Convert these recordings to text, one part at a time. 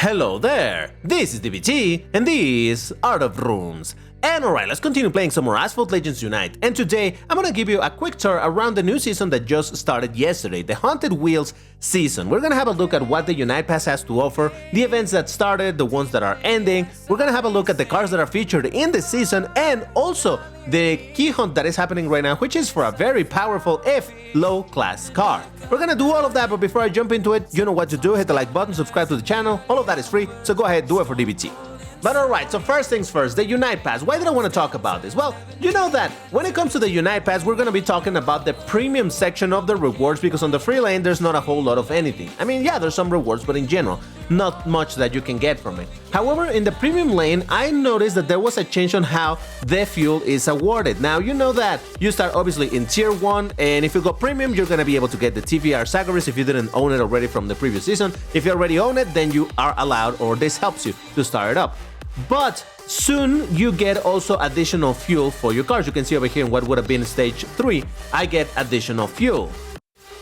Hello there, this is DBT, and these are the rooms. And alright, let's continue playing some more Asphalt Legends Unite, and today I'm gonna give you a quick tour around the new season that just started yesterday, the Haunted Wheels season. We're gonna have a look at what the Unite Pass has to offer, the events that started, the ones that are ending. We're gonna have a look at the cars that are featured in the season, and also the key hunt that is happening right now, which is for a very powerful if low class car. We're gonna do all of that, but before I jump into it, you know what to do. Hit the like button, subscribe to the channel, all of that is free, so go ahead, do it for DBT. But alright, so first things first, the Unite Pass. Why did I want to talk about this? Well, you know that when it comes to the Unite Pass, we're going to be talking about the premium section of the rewards, because on the free lane, there's not a whole lot of anything. I mean, yeah, there's some rewards, but in general, not much that you can get from it. However, in the premium lane, I noticed that there was a change on how the fuel is awarded. Now, you know that you start obviously in tier 1, and if you go premium, you're going to be able to get the TVR Sagaris if you didn't own it already from the previous season. If you already own it, then you are allowed, or this helps you to start it up. But soon you get also additional fuel for your cars. You can see over here in what would have been stage 3, I get additional fuel.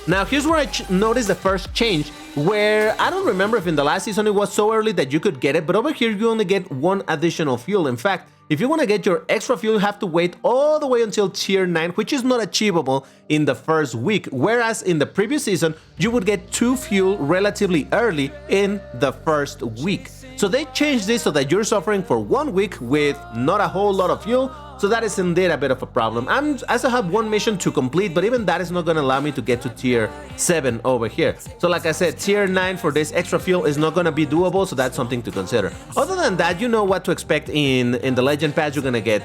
Now here's where I noticed the first change, where I don't remember if in the last season it was so early that you could get it, but over here you only get 1 additional fuel. In fact, if you want to get your extra fuel, you have to wait all the way until tier 9, which is not achievable in the first week, whereas in the previous season, you would get 2 fuel relatively early in the first week. So they changed this so that you're suffering for 1 week with not a whole lot of fuel, so that is indeed a bit of a problem. I still have 1 mission to complete, but even that is not going to allow me to get to tier 7 over here. So like I said, tier 9 for this extra fuel is not going to be doable, so that's something to consider. Other than that, you know what to expect in the Legend Pass. You're going to get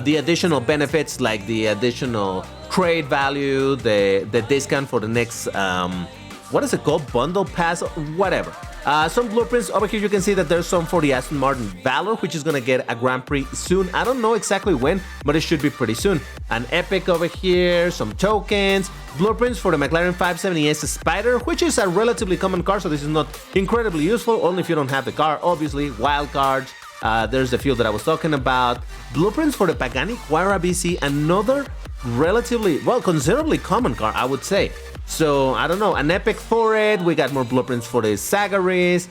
the additional benefits, like the additional trade value, the discount for the next, what is it called? Bundle Pass? Whatever. Some blueprints over here. You can see that there's some for the Aston Martin Valor, which is gonna get a Grand Prix soon. I don't know exactly when, but it should be pretty soon. An Epic over here, some tokens, blueprints for the McLaren 570S Spider, which is a relatively common car, so this is not incredibly useful, only if you don't have the car, obviously. Wild cards, there's the field that I was talking about. Blueprints for the Pagani Huayra BC, another relatively, well, considerably common car, I would say. So, I don't know, an Epic for it. We got more blueprints for the Sagaris,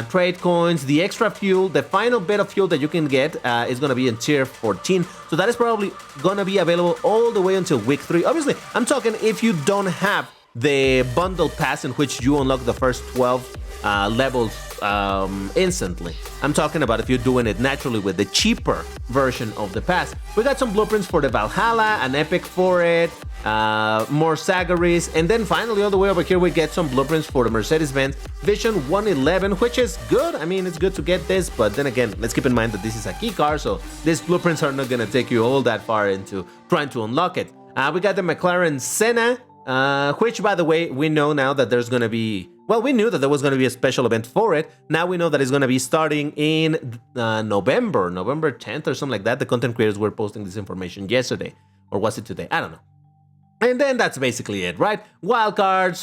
trade coins, the extra fuel. The final bit of fuel that you can get is going to be in tier 14. So that is probably going to be available all the way until week 3. Obviously, I'm talking if you don't have the bundle pass in which you unlock the first 12 levels instantly. I'm talking about if you're doing it naturally with the cheaper version of the pass. We got some blueprints for the Valhalla, an Epic for it, more Sagaris, and then finally all the way over here we get some blueprints for the Mercedes-Benz Vision 111, which is good. I mean, it's good to get this, but then again, let's keep in mind that this is a key car, so these blueprints are not gonna take you all that far into trying to unlock it. We got the McLaren Senna, which, by the way, we know now that there's gonna be, well, we knew that there was gonna be a special event for it. Now we know that it's gonna be starting in November 10th or something like that. The content creators were posting this information yesterday, or was it today? I don't know. And then that's basically it, right? Wildcards,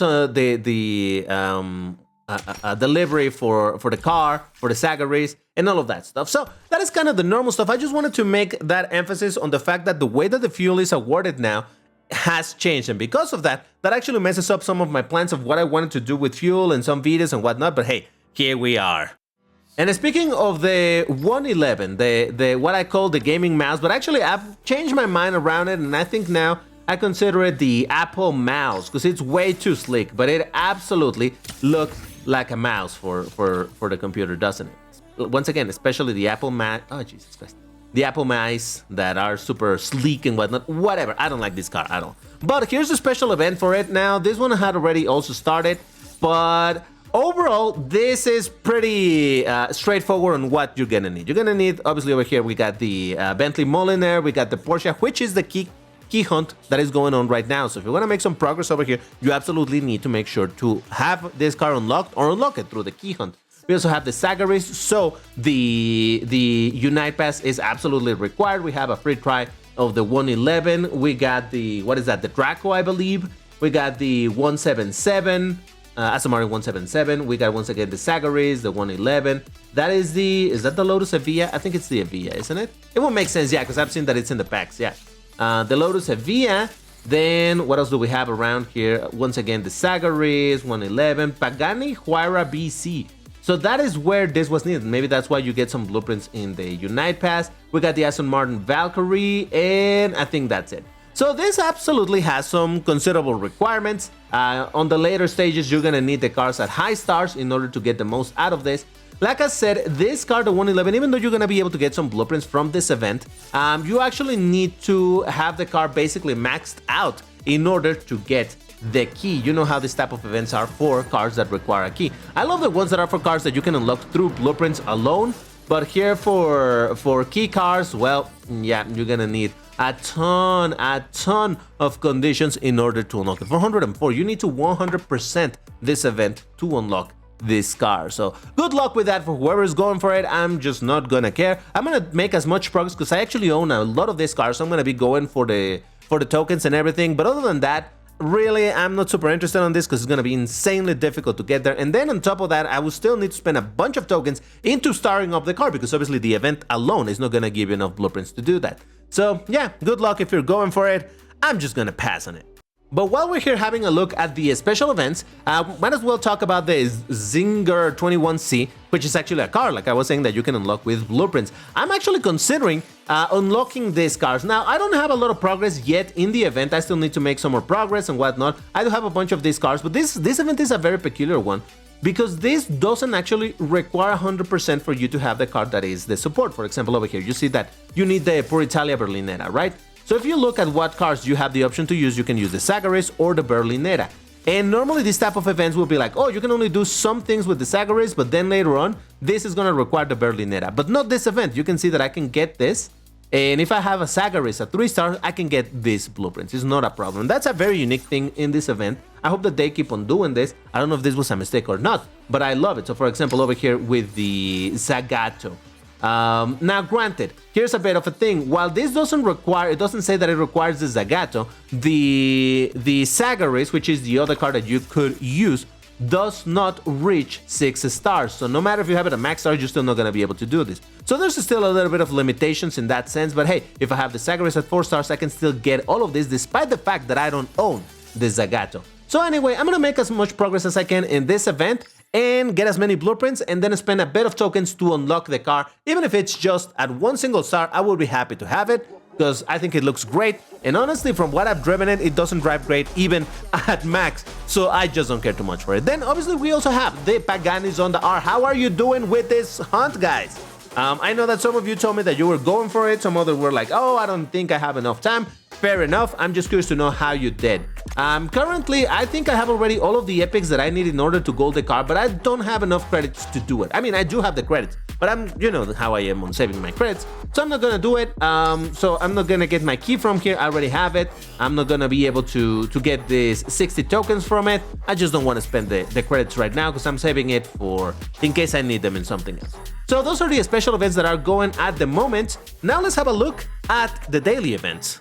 delivery for the car, for the Sagaris, and all of that stuff. So that is kind of the normal stuff. I just wanted to make that emphasis on the fact that the way that the fuel is awarded now has changed, and because of that, that actually messes up some of my plans of what I wanted to do with fuel and some videos and whatnot. But hey, here we are. And speaking of the 111, the what I call the gaming mouse, but actually I've changed my mind around it, and I think now I consider it the Apple mouse, because it's way too sleek, but it absolutely looks like a mouse for the computer, doesn't it? Once again, especially the Apple mouse. Oh, Jesus Christ. The Apple mice that are super sleek and whatnot. Whatever, I don't like this car at all. But here's a special event for it now. This one had already also started, but overall, this is pretty straightforward on what you're gonna need. You're gonna need, obviously over here, we got the Bentley Mulliner, we got the Porsche, which is the key hunt that is going on right now. So if you want to make some progress over here, you absolutely need to make sure to have this car unlocked or unlock it through the key hunt. We also have the Sagaris, so the Unite Pass is absolutely required. We have a free try of the 111. We got the, what is that, the Draco, I believe. We got the 177, Aston Martin 177. We got once again the Sagaris, the 111. That is that the Lotus Evija? I think it's the Evija, isn't it? It will make sense, yeah, because I've seen that it's in the packs, yeah. The Lotus Evija, Then what else do we have around here? Once again, the Sagaris 111, Pagani Huayra BC. So that is where this was needed. Maybe that's why you get some blueprints in the Unite Pass. We got the Aston Martin Valkyrie, and I think that's it. So this absolutely has some considerable requirements. On the later stages, you're gonna need the cars at high stars in order to get the most out of this. Like I said, this car, the 111, even though you're gonna be able to get some blueprints from this event, you actually need to have the car basically maxed out in order to get the key. You know how this type of events are for cars that require a key. I love the ones that are for cars that you can unlock through blueprints alone, but here for key cars, well, yeah, you're gonna need a ton of conditions in order to unlock it. 404, you need to 100% this event to unlock this car. So good luck with that for whoever is going for it. I'm just not gonna care. I'm gonna make as much progress because I actually own a lot of these cars, so I'm gonna be going for the tokens and everything. But other than that, really, I'm not super interested on this because it's going to be insanely difficult to get there. And then on top of that, I will still need to spend a bunch of tokens into starting up the car because obviously the event alone is not going to give you enough blueprints to do that. So yeah, good luck if you're going for it. I'm just going to pass on it. But while we're here having a look at the special events, might as well talk about the Zinger 21C, which is actually a car, like I was saying, that you can unlock with blueprints. I'm actually considering unlocking these cars. Now, I don't have a lot of progress yet in the event. I still need to make some more progress and whatnot. I do have a bunch of these cars, but this event is a very peculiar one because this doesn't actually require 100% for you to have the car that is the support. For example, over here, you see that you need the Pure Italia Berlinetta, right? So if you look at what cars you have the option to use, you can use the Sagaris or the Berlinetta. And normally this type of events will be like, oh, you can only do some things with the Sagaris, but then later on, this is going to require the Berlinetta. But not this event. You can see that I can get this. And if I have a Sagaris at 3 stars, I can get these blueprints. It's not a problem. That's a very unique thing in this event. I hope that they keep on doing this. I don't know if this was a mistake or not, but I love it. So for example, over here with the Zagato. Now granted, here's a bit of a thing. While this doesn't require, it doesn't say that it requires the Zagato, the Sagaris, which is the other card that you could use, does not reach 6 stars. So no matter if you have it at max stars, you're still not going to be able to do this. So there's still a little bit of limitations in that sense, but hey, if I have the Sagaris at 4 stars, I can still get all of this despite the fact that I don't own the Zagato. So anyway, I'm going to make as much progress as I can in this event and get as many blueprints and then spend a bit of tokens to unlock the car. Even if it's just at 1 single star, I will be happy to have it because I think it looks great. And honestly, from what I've driven it, it doesn't drive great even at max. So I just don't care too much for it. Then obviously we also have the Paganis on the R. How are you doing with this hunt, guys? I know that some of you told me that you were going for it. Some others were like, oh, I don't think I have enough time. Fair enough. I'm just curious to know how you did. Currently, I think I have already all of the epics that I need in order to gold the car, but I don't have enough credits to do it. I mean, I do have the credits, but you know how I am on saving my credits, so I'm not gonna do it. So I'm not gonna get my key from here. I already have it. I'm not gonna be able to get these 60 tokens from it. I just don't want to spend the credits right now because I'm saving it for in case I need them in something else. So those are the special events that are going at the moment. Now let's have a look at the daily events.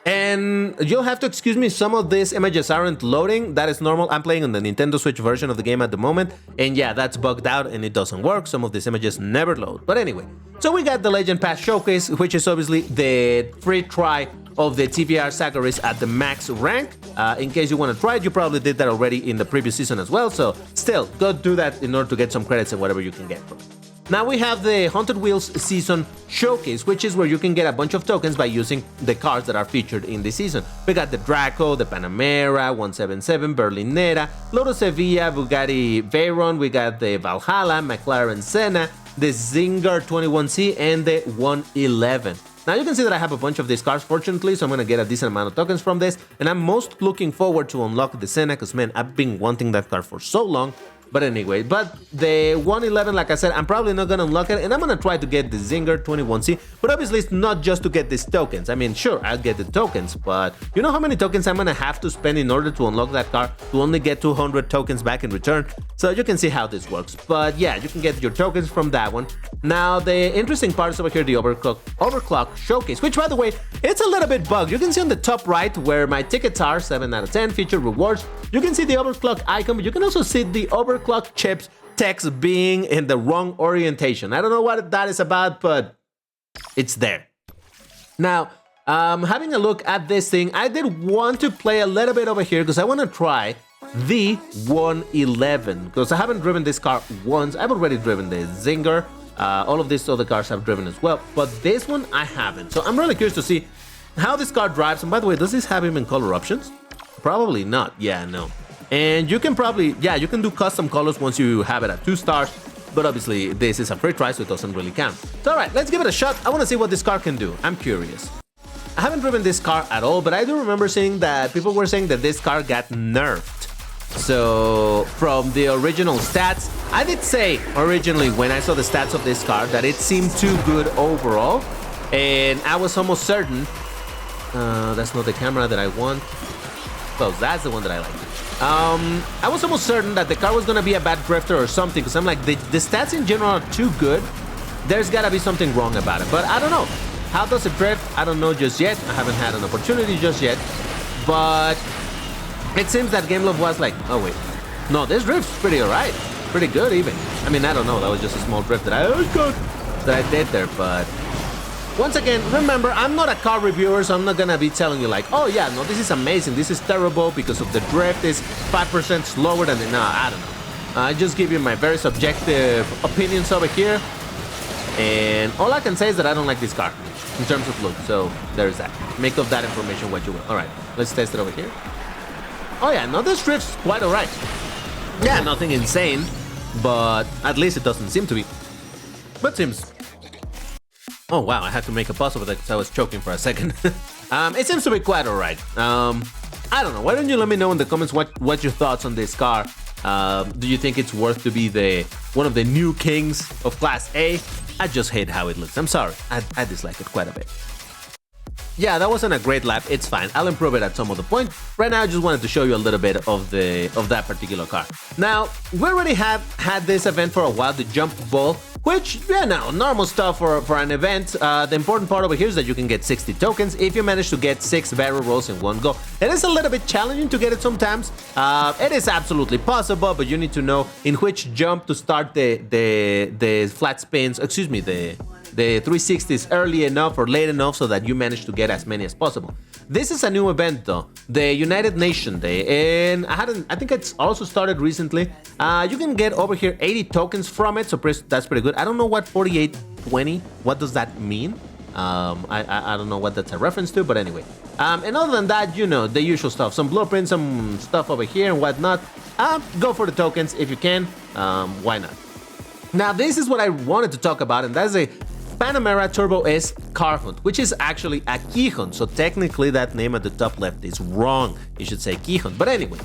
And you'll have to excuse me, some of these images aren't loading. That is normal. I'm playing on the Nintendo Switch version of the game at the moment. And yeah, that's bugged out and it doesn't work. Some of these images never load. But anyway, so we got the Legend Pass Showcase, which is obviously the free try of the TVR Sagaris at the max rank. In case you want to try it, you probably did that already in the previous season as well. So still, go do that in order to get some credits and whatever you can get from it. Now we have the Haunted Wheels Season Showcase, which is where you can get a bunch of tokens by using the cars that are featured in the season. We got the Draco, the Panamera, 177, Berlinetta, Lotus Sevilla, Bugatti Veyron, we got the Valhalla, McLaren Senna, the Zinger 21C, and the 111. Now you can see that I have a bunch of these cars, fortunately, so I'm going to get a decent amount of tokens from this, and I'm most looking forward to unlock the Senna, because man, I've been wanting that car for so long. But anyway, but the 111, like I said, I'm probably not going to unlock it, and I'm going to try to get the Zinger 21C, but obviously it's not just to get these tokens. I mean, sure, I'll get the tokens, but you know how many tokens I'm going to have to spend in order to unlock that car to only get 200 tokens back in return? So you can see how this works, but yeah, you can get your tokens from that one. Now, the interesting part is over here, the Overclock Showcase, which, by the way, it's a little bit bugged. You can see on the top right where my tickets are, 7 out of 10, featured rewards. You can see the Overclock icon, but you can also see the Overclock chips text being in the wrong orientation. I don't know what that is about, but it's there. Now, having a look at this thing, I did want to play a little bit over here because I want to try the 111, because I haven't driven this car once. I've already driven the Zinger. All of these other cars I've driven as well, but this one I haven't. So I'm really curious to see how this car drives. And by the way, does this have even color options? Probably not. Yeah, no. And you can probably, yeah, you can do custom colors once you have it at 2 stars. But obviously, this is a free try, so it doesn't really count. So all right, let's give it a shot. I want to see what this car can do. I'm curious. I haven't driven this car at all, but I do remember seeing that people were saying that this car got nerfed. So from the original stats, I did say originally when I saw the stats of this car that it seemed too good overall. And I was almost certain, that's not the camera that I want. Well, that's the one that I like. I was almost certain that the car was going to be a bad drifter or something, because I'm like, the stats in general are too good. There's got to be something wrong about it, but I don't know. How does it drift? I don't know just yet. I haven't had an opportunity just yet, but it seems that Game Love was like, oh wait, no, this drift's pretty alright, pretty good even. I mean, I don't know, that was just a small drift that I did there, but once again, remember, I'm not a car reviewer, so I'm not gonna be telling you like, oh yeah, no, this is amazing, this is terrible because of the drift is 5% slower than the, no, I don't know. I just give you my very subjective opinions over here, and all I can say is that I don't like this car in terms of look, so there's that. Make of that information what you will. All right, let's test it over here. Oh yeah, no, this drift's quite alright. Yeah, nothing insane, but at least it doesn't seem to be. But seems... Oh wow, I had to make a pause over that because I was choking for a second. It seems to be quite alright. I don't know, why don't you let me know in the comments what your thoughts on this car. Do you think it's worth to be one of the new kings of Class A? I just hate how it looks. I'm sorry, I dislike it quite a bit. Yeah, that wasn't a great lap. It's fine. I'll improve it at some other point. Right now, I just wanted to show you a little bit of that particular car. Now, we already have had this event for a while, the jump ball, which, yeah, no, normal stuff for an event. The important part over here is that you can get 60 tokens if you manage to get 6 barrel rolls in one go. It is a little bit challenging to get it sometimes. It is absolutely possible, but you need to know in which jump to start the flat spins, excuse me, the 360s early enough or late enough so that you manage to get as many as possible. This is a new event though, the United Nation Day, and I think it's also started recently. You can get over here 80 tokens from it, so that's pretty good. I don't know what 4820, what does that mean? I don't know what that's a reference to, but anyway. And other than that, you know, the usual stuff, some blueprints, some stuff over here and whatnot. Go for the tokens if you can, why not? Now, this is what I wanted to talk about, and that's a Panamera Turbo S car hunt, which is actually a key hunt, so technically that name at the top left is wrong. You should say key hunt. But anyway,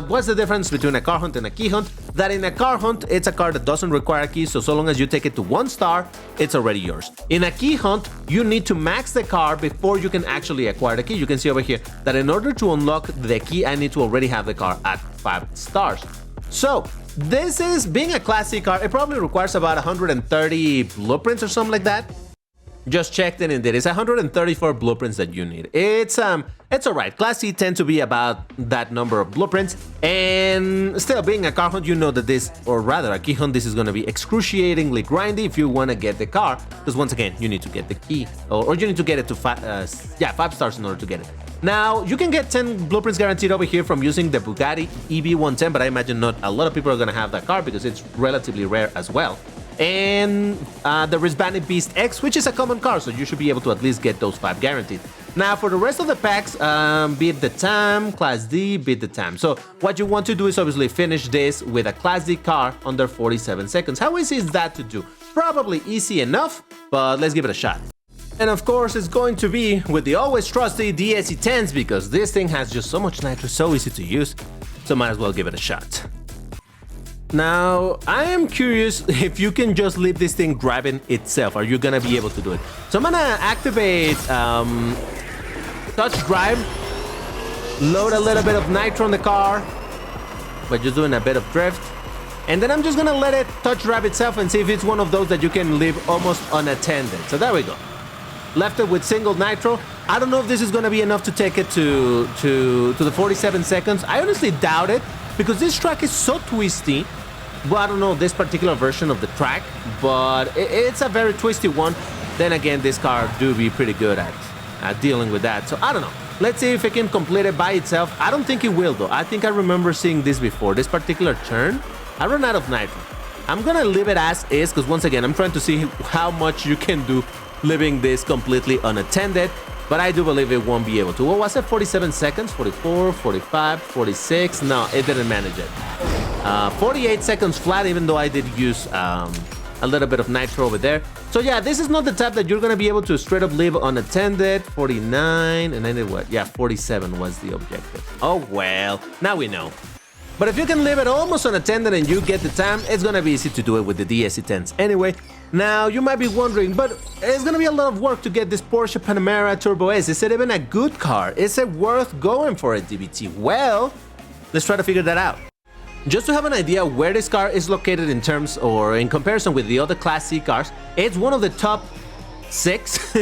what's the difference between a car hunt and a key hunt? That in a car hunt, it's a car that doesn't require a key, so long as you take it to 1 star, it's already yours. In a key hunt, you need to max the car before you can actually acquire the key. You can see over here that in order to unlock the key, I need to already have the car at 5 stars. So, this is, being a classic car, it probably requires about 130 blueprints or something like that. Just checked it and it's 134 blueprints that you need. It's alright. Class C tend to be about that number of blueprints, and still, being a car hunt, you know that this, or rather a key hunt, this is going to be excruciatingly grindy if you want to get the car, because once again, you need to get the key, or you need to get it to 5 stars in order to get it. Now, you can get 10 blueprints guaranteed over here from using the Bugatti EB110, but I imagine not a lot of people are going to have that car because it's relatively rare as well. And the Rizbani Beast X, which is a common car, so you should be able to at least get those 5 guaranteed. Now, for the rest of the packs, beat the time, Class D, beat the time. So what you want to do is obviously finish this with a Class D car under 47 seconds. How easy is that to do? Probably easy enough, but let's give it a shot. And of course, it's going to be with the always trusty DSE10s, because this thing has just so much nitro, so easy to use, so might as well give it a shot. Now, I am curious if you can just leave this thing driving itself. Are you gonna be able to do it? So I'm gonna activate touch drive, load a little bit of nitro on the car by just doing a bit of drift, and then I'm just gonna let it touch drive itself and see if it's one of those that you can leave almost unattended. So there we go. Left it with single nitro. I don't know if this is gonna be enough to take it to the 47 seconds. I honestly doubt it, because this track is so twisty. Well, I don't know this particular version of the track, but it's a very twisty one. Then again, this car do be pretty good at dealing with that. So I don't know. Let's see if it can complete it by itself. I don't think it will, though. I think I remember seeing this before. This particular turn, I ran out of nitro. I'm gonna leave it as is, because once again, I'm trying to see how much you can do leaving this completely unattended, but I do believe it won't be able to. What was it? 47 seconds? 44, 45, 46? No, it didn't manage it. 48 seconds flat, even though I did use a little bit of nitro over there. So yeah, this is not the type that you're gonna be able to straight up leave unattended. 49, and I did what? Yeah, 47 was the objective. Oh well, now we know. But if you can leave it almost unattended and you get the time, it's gonna be easy to do it with the DSC-10s. Anyway, now you might be wondering, but it's gonna be a lot of work to get this Porsche Panamera Turbo S. Is it even a good car? Is it worth going for a DBT? Well, let's try to figure that out. Just to have an idea where this car is located in terms or in comparison with the other Class C cars, it's one of the top 6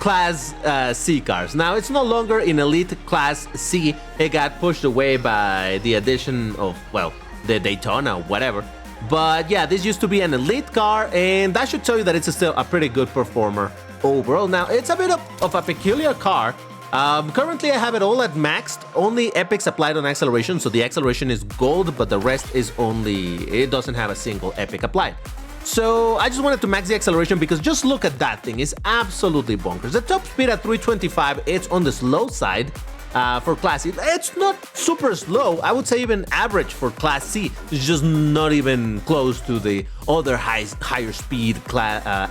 Class C cars. Now, it's no longer in Elite Class C. It got pushed away by the addition of, well, the Daytona or whatever. But yeah, this used to be an Elite car, and that should tell you that it's still a pretty good performer overall. Now, it's a bit of a peculiar car. Currently I have it all at maxed, only epics applied on acceleration, so the acceleration is gold, but the rest is only, it doesn't have a single epic applied. So I just wanted to max the acceleration because just look at that thing, it's absolutely bonkers. The top speed at 325, it's on the slow side for Class C. It's not super slow, I would say even average for Class C. It's just not even close to the other higher speed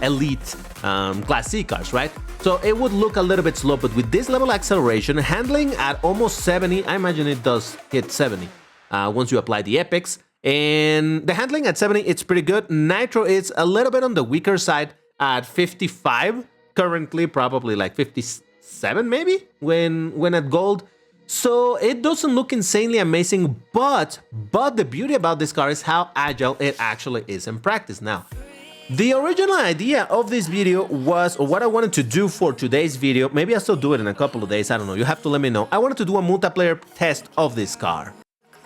elite Class C cars, right? So it would look a little bit slow, but with this level of acceleration, handling at almost 70, I imagine it does hit 70 once you apply the epics. And the handling at 70, it's pretty good. Nitro is a little bit on the weaker side at 55, currently probably like 57 maybe when at gold. So it doesn't look insanely amazing, but the beauty about this car is how agile it actually is in practice. Now, the original idea of this video was, or what I wanted to do for today's video, maybe I'll still do it in a couple of days, I don't know, you have to let me know. I wanted to do a multiplayer test of this car.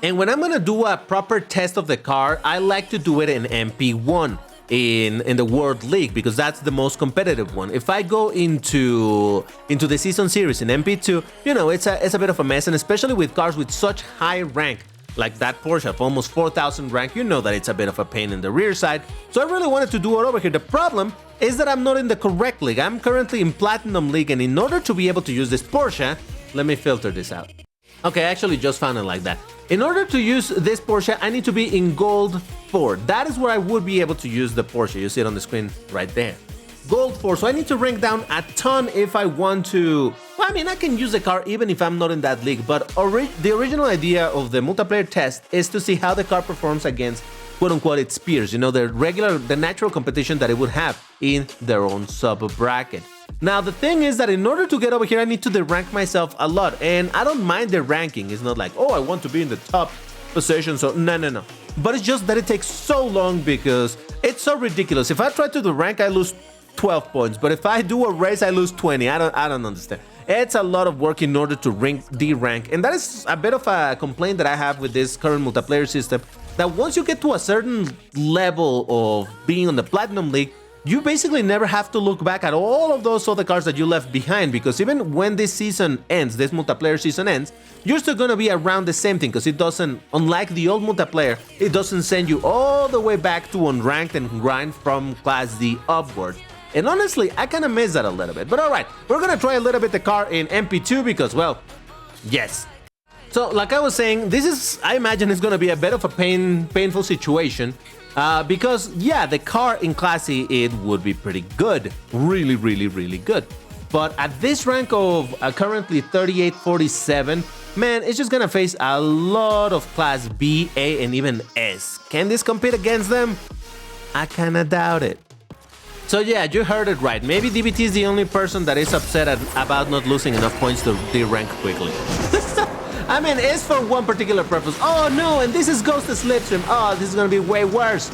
And when I'm gonna do a proper test of the car, I like to do it in MP1, in the World League, because that's the most competitive one. If I go into the season series in MP2, you know, it's a bit of a mess, and especially with cars with such high rank, like that Porsche of almost 4,000 rank, you know that it's a bit of a pain in the rear side. So I really wanted to do it over here. The problem is that I'm not in the correct league. I'm currently in Platinum League, and in order to be able to use this Porsche, let me filter this out. Okay, I actually just found it like that. In order to use this Porsche, I need to be in Gold 4. That is where I would be able to use the Porsche. You see it on the screen right there. Gold 4, so I need to rank down a ton if I want to... Well, I mean, I can use the car even if I'm not in that league, but the original idea of the multiplayer test is to see how the car performs against quote-unquote its peers, you know, the natural competition that it would have in their own sub-bracket. Now, the thing is that in order to get over here, I need to de-rank myself a lot, and I don't mind the ranking. It's not like, oh, I want to be in the top position, so no. But it's just that it takes so long because it's so ridiculous. If I try to de-rank, I lose 12 points, but if I do a race, I lose 20. I don't understand. It's a lot of work in order to de-rank, and that is a bit of a complaint that I have with this current multiplayer system, that once you get to a certain level of being on the Platinum League, you basically never have to look back at all of those other cars that you left behind, because even when this season ends, this multiplayer season ends, you're still gonna be around the same thing, because it doesn't, unlike the old multiplayer, it doesn't send you all the way back to unranked and grind from Class D upward. And honestly, I kinda miss that a little bit. But alright, we're gonna try a little bit the car in MP2 because, well, yes. So, like I was saying, this is, I imagine it's gonna be a bit of a painful situation. Because, yeah, the car in Class C, it would be pretty good. Really, really, really good. But at this rank of currently 3847, man, it's just gonna face a lot of Class B, A, and even S. Can this compete against them? I kinda doubt it. So yeah, you heard it right. Maybe DBT is the only person that is upset about not losing enough points to de-rank quickly. I mean, it's for one particular purpose. Oh no, and this is Ghost Slipstream. Oh, this is gonna be way worse.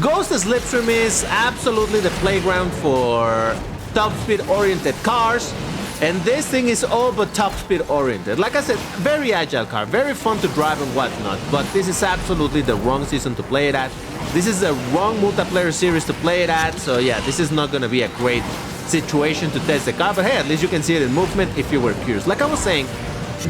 Ghost Slipstream is absolutely the playground for top speed oriented cars, and this thing is all but top speed oriented. Like I said, very agile car, very fun to drive and whatnot, but this is absolutely the wrong season to play it at. This is the wrong multiplayer series to play it at, so yeah, this is not gonna be a great situation to test the car, but hey, at least you can see it in movement if you were curious. Like I was saying,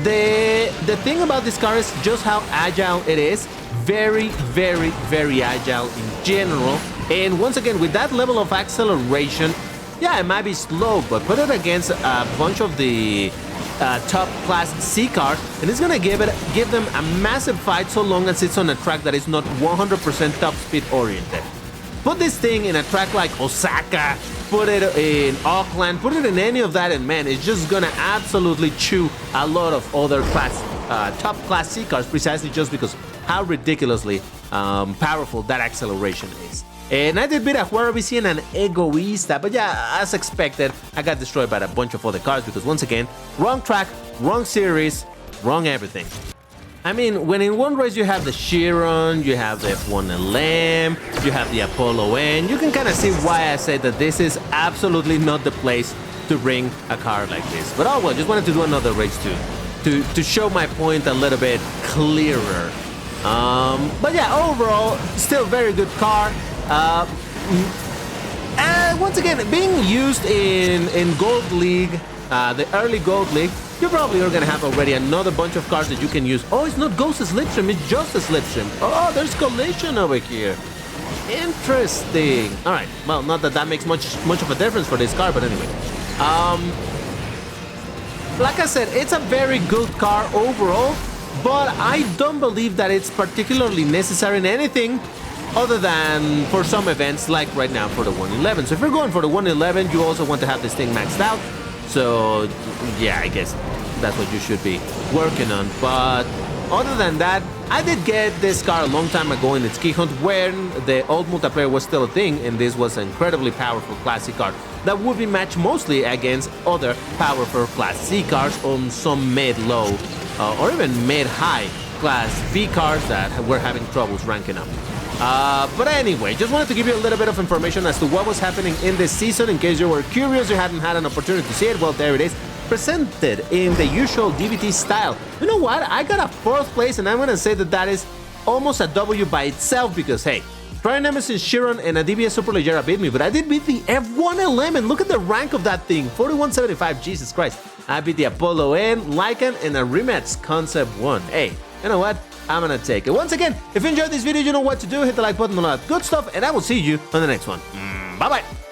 the thing about this car is just how agile it is. Very, very, very agile in general. And once again, with that level of acceleration, yeah, it might be slow, but put it against a bunch of the top class C cars, and it's gonna give them a massive fight so long as it's on a track that is not 100% top speed oriented. Put this thing in a track like Osaka, put it in Auckland, put it in any of that, and man, it's just gonna absolutely chew a lot of other top class C cars, precisely just because how ridiculously powerful that acceleration is. And I did beat a Huarabici and an Egoista, but yeah, as expected, I got destroyed by a bunch of other cars because once again, wrong track, wrong series, wrong everything. I mean, when in one race you have the Chiron, you have the F1 LM, you have the Apollo N, you can kind of see why I said that this is absolutely not the place to bring a car like this. But oh well, just wanted to do another race too, to show my point a little bit clearer. But yeah, overall, still very good car. And once again, being used in Gold League, the early Gold League, you probably are gonna have already another bunch of cars that you can use. Oh, it's not Ghost Slipstream, it's just a Slipstream. Oh, there's Collision over here. Interesting. All right. Well, not that that makes much of a difference for this car, but anyway. Like I said, it's a very good car overall, but I don't believe that it's particularly necessary in anything other than for some events like right now for the 111. So if you're going for the 111, you also want to have this thing maxed out. So yeah, I guess that's what you should be working on. But other than that, I did get this car a long time ago in its Key Hunt when the old multiplayer was still a thing, and this was an incredibly powerful classic car that would be matched mostly against other powerful Class C cars on some mid-low or even mid-high Class B cars that were having troubles ranking up. But anyway, just wanted to give you a little bit of information as to what was happening in this season. In case you were curious, you hadn't had an opportunity to see it, well, there it is, presented in the usual DVT style. You know what? I got a 4th place, and I'm gonna say that that is almost a W by itself because, hey, Tri-Nemesis Chiron and a DBS Superleggera beat me, but I did beat the F111. Look at the rank of that thing, 4175, Jesus Christ. I beat the Apollo N, Lycan, and a rematch Concept 1. Hey, you know what? I'm gonna take it. Once again, if you enjoyed this video, you know what to do. Hit the like button and all that good stuff, and I will see you on the next one. Bye-bye.